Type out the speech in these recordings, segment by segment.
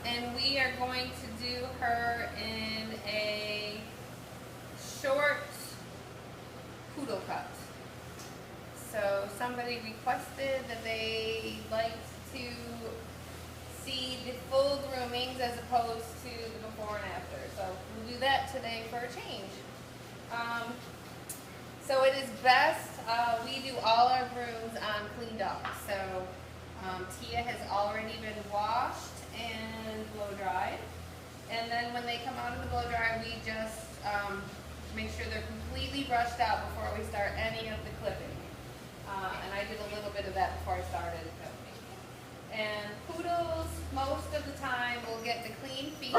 And we are going to do her in a short poodle cut. So somebody requested that they liked to see the full groomings as opposed to the before and after. So we'll do that today for a change. So it is best, we do all our grooms on clean dogs. So Tia has already been washed and blow dried. And then when they come out of the blow dryer, we just make sure they're completely brushed out before we start any of the clipping. And I did a little bit of that before I started clipping. And poodles, most of the time, will get the clean feet.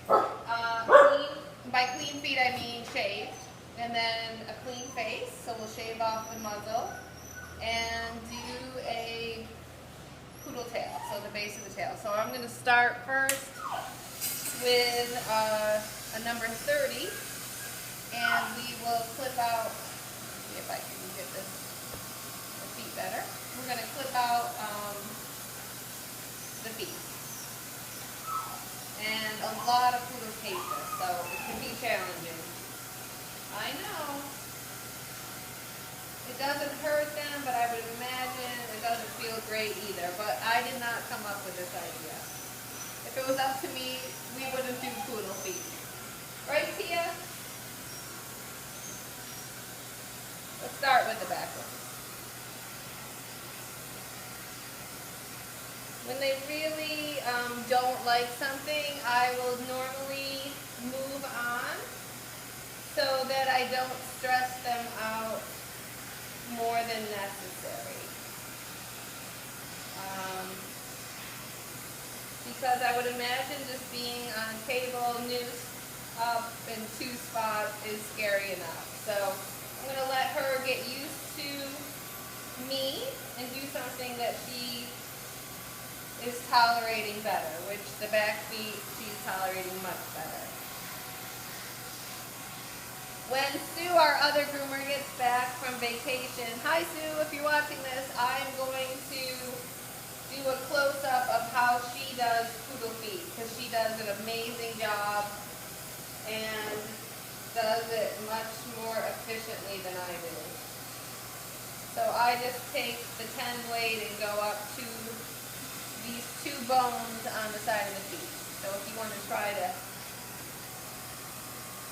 By clean feet, I mean shaved. And then a clean face, so we'll shave off the muzzle. And do a poodle tail, so the base of the tail. So I'm going to start first with a number 30. And we will clip out, see if I can get this feet better. We're going to clip out the feet. And a lot of poodles hate this, so it can be challenging. I know. It doesn't hurt them, but I would imagine it doesn't feel great either. But I did not come up with this idea. If it was up to me, we wouldn't do poodle feet. Right, Tia? Let's start with the back one. When they really don't like something, I will normally move on so that I don't stress them out more than necessary. Because I would imagine just being on cable, noose up in 2 spots is scary enough. So I'm going to let her get used to me and do something that she is tolerating better, which the back feet she's tolerating much better. When Sue, our other groomer, gets back from vacation, hi Sue, if you're watching this, I'm going to do a close-up of how she does poodle feet, because she does an amazing job and does it much more efficiently than I do. So I just take the 10 blade and go up to these 2 bones on the side of the feet. So if you want to try to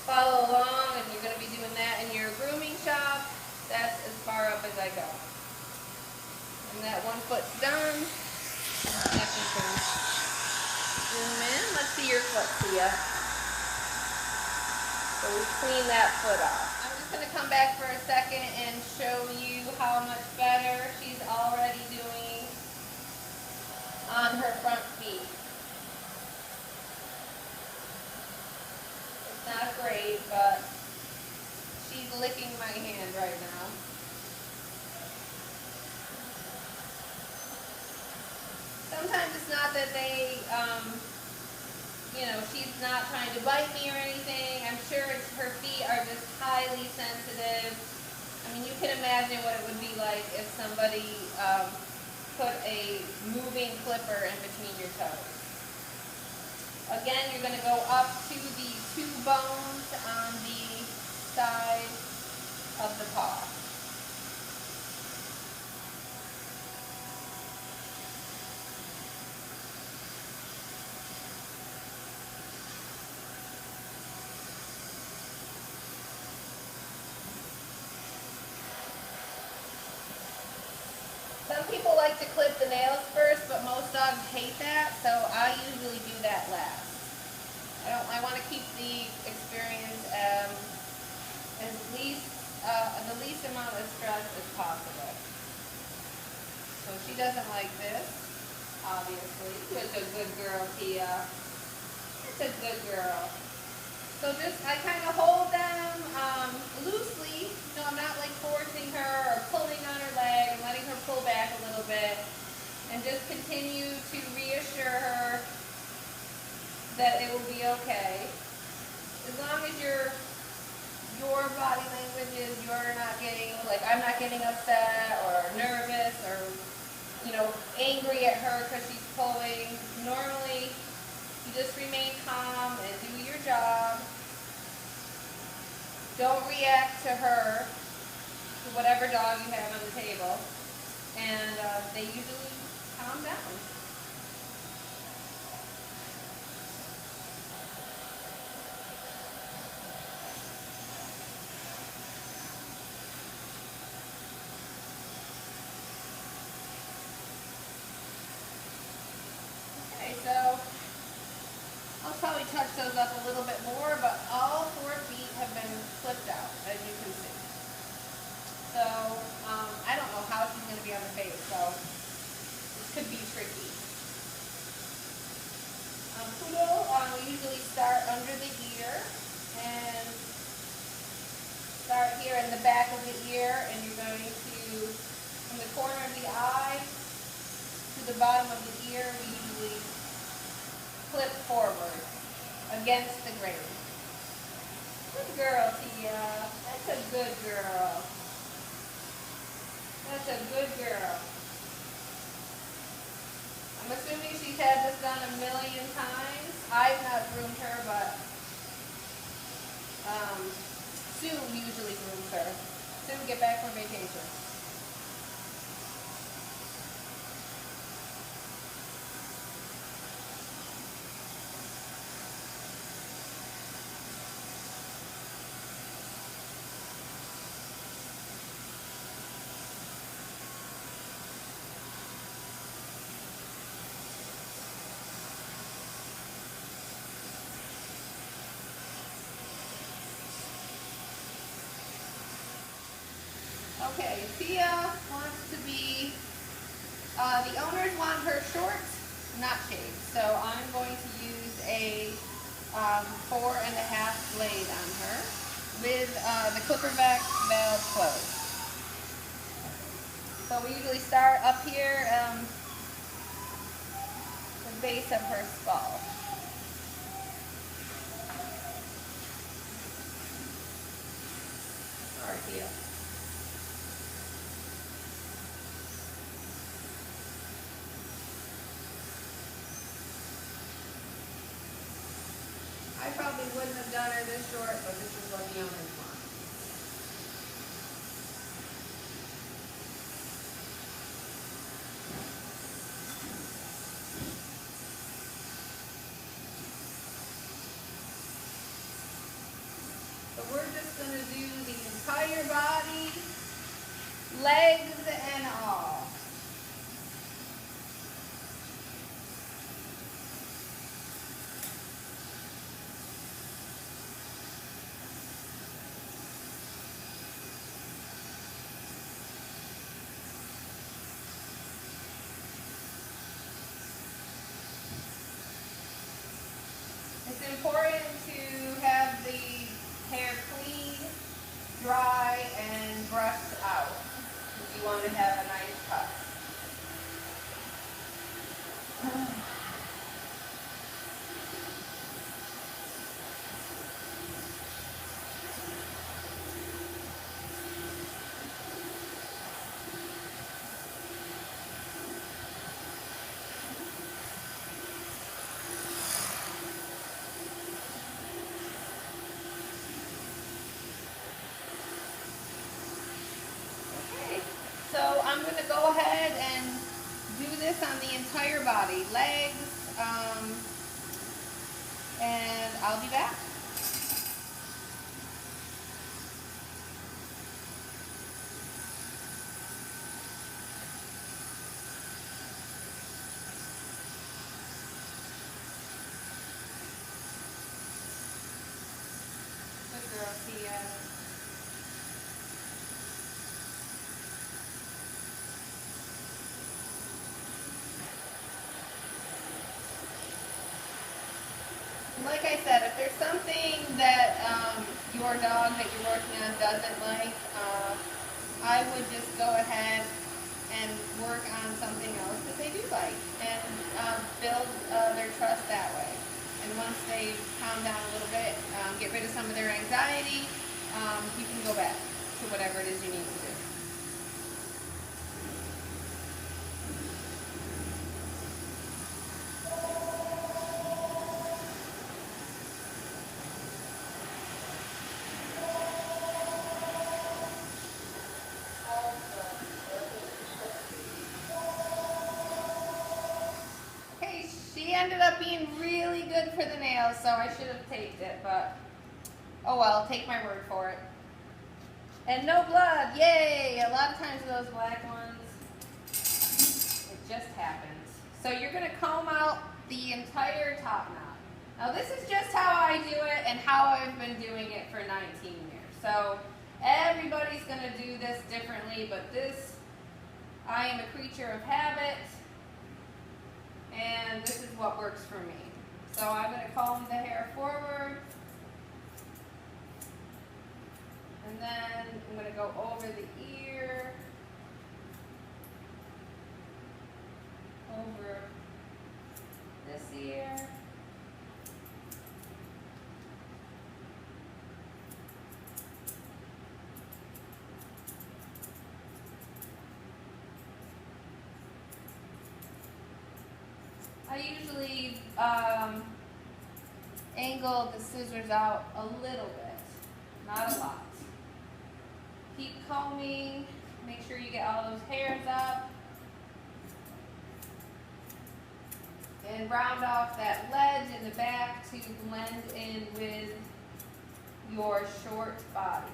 follow along and you're going to be doing that in your grooming shop, that's as far up as I go. And that 1 foot's done. Now you can zoom in. Let's see your foot, Tia. So we clean that foot off. I'm just going to come back for a second and show you how much better she's already doing on her front feet. It's not great, but she's licking my hand right now. Sometimes it's not that they, she's not trying to bite me or anything. I'm sure her feet are just highly sensitive. I mean, you can imagine what it would be like if somebody put a moving clipper in between your toes. Again, you're going to go up to the 2 bones on the side of the paw. Some people like to clip the nails first, but most dogs hate that, so I usually do that last. I want to keep the experience the least amount of stress as possible. So she doesn't like this, obviously. It's a good girl, Tia. It's a good girl. So I kind of hold them loosely. I'm not like forcing her or pulling on her leg and letting her pull back a little bit. And just continue to reassure her that it will be okay. As long as your body language is you're not getting, like I'm not getting upset or nervous or, angry at her because she's pulling. Normally You just remain calm and do your job. Don't react to her, to whatever dog you have on the table, and they usually calm down. Okay, so I'll probably touch those up a little bit more, but all 4 feet have been flipped out, as you can see. So, I don't know how she's going to be on the face, so this could be tricky. Poodle, we usually start under the ear, and start here in the back of the ear, and you're going to, from the corner of the eye to the bottom of the ear, we usually flip forward against the grain. Good girl, Tia. That's a good girl. That's a good girl. I'm assuming she's had this done a million times. I've not groomed her, but Sue usually grooms her. Sue, get back from vacation. Okay, Tia wants to be, the owners want her short, not shaved. So I'm going to use a 4.5 blade on her with the clipper back valve closed. So we usually start up here, the base of her skull. Sorry, Tia. I probably wouldn't have done her this short, but this is what the owners want. So we're just going to do the entire body, legs and all. It's important to have the hair clean, dry, and brushed out if you want to have a nice cut. So I'm going to go ahead and do this on the entire body, legs, and I'll be back. Good girl, Tia. Like I said, if there's something that your dog that you're working on doesn't like, I would just go ahead and work on something else that they do like and build their trust that way. And once they calm down a little bit, get rid of some of their anxiety, you can go back to whatever it is you need to do. ended up being really good for the nails, so I should have taped it, but oh well, take my word for it. And no blood, yay! A lot of times with those black ones, it just happens. So you're gonna comb out the entire top knot. Now this is just how I do it and how I've been doing it for 19 years. So everybody's gonna do this differently, but this, I am a creature of habit, and this is what works for me. So I'm gonna comb the hair forward, and then I'm gonna go over the ear, over this ear, I usually angle the scissors out a little bit, not a lot. Keep combing, make sure you get all those hairs up, and round off that ledge in the back to blend in with your short body.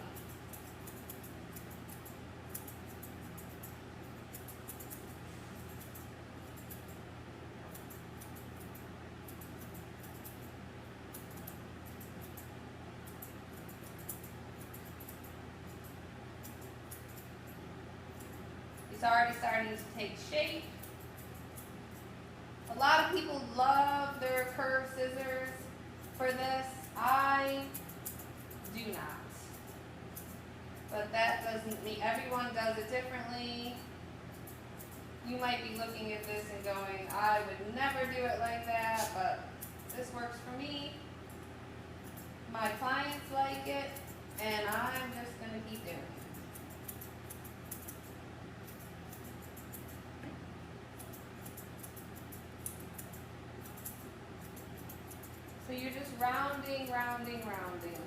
It's already starting to take shape. A lot of people love their curved scissors for this. I do not. But that doesn't mean everyone does it differently. You might be looking at this and going, I would never do it like that, but this works for me. My clients like it, and I'm just going to keep doing it. So you're just rounding, rounding, rounding.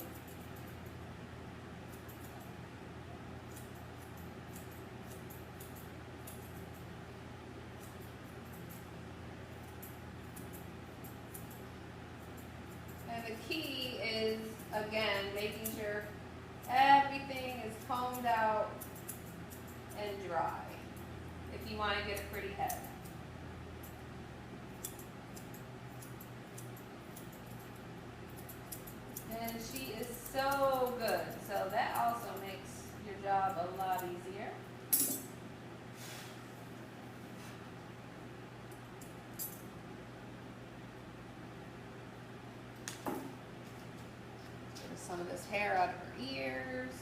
And the key is, again, making sure everything is combed out and dry if you want to get a pretty head. And she is so good, so that also makes your job a lot easier. Get some of this hair out of her ears.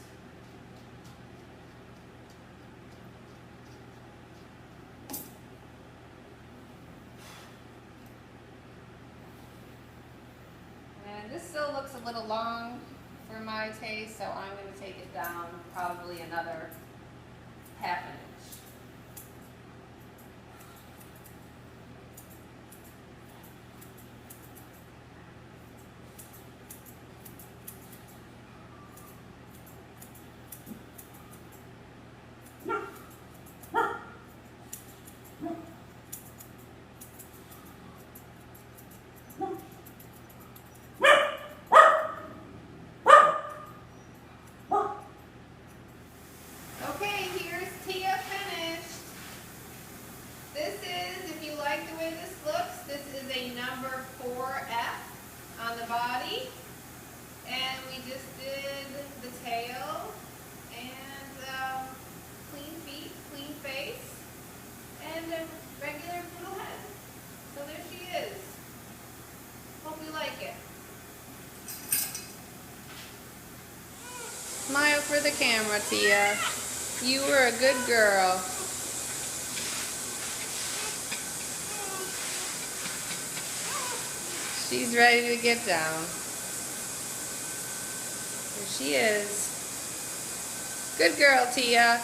And this still looks a little long for my taste, so I'm going to take it down probably another half an inch. Okay, here's Tia finished. This is, if you like the way this looks, this is a number 4F on the body. And we just did the tail and clean feet, clean face, and a regular poodle head. So there she is. Hope you like it. Smile for the camera, Tia. You were a good girl. She's ready to get down. There she is. Good girl, Tia.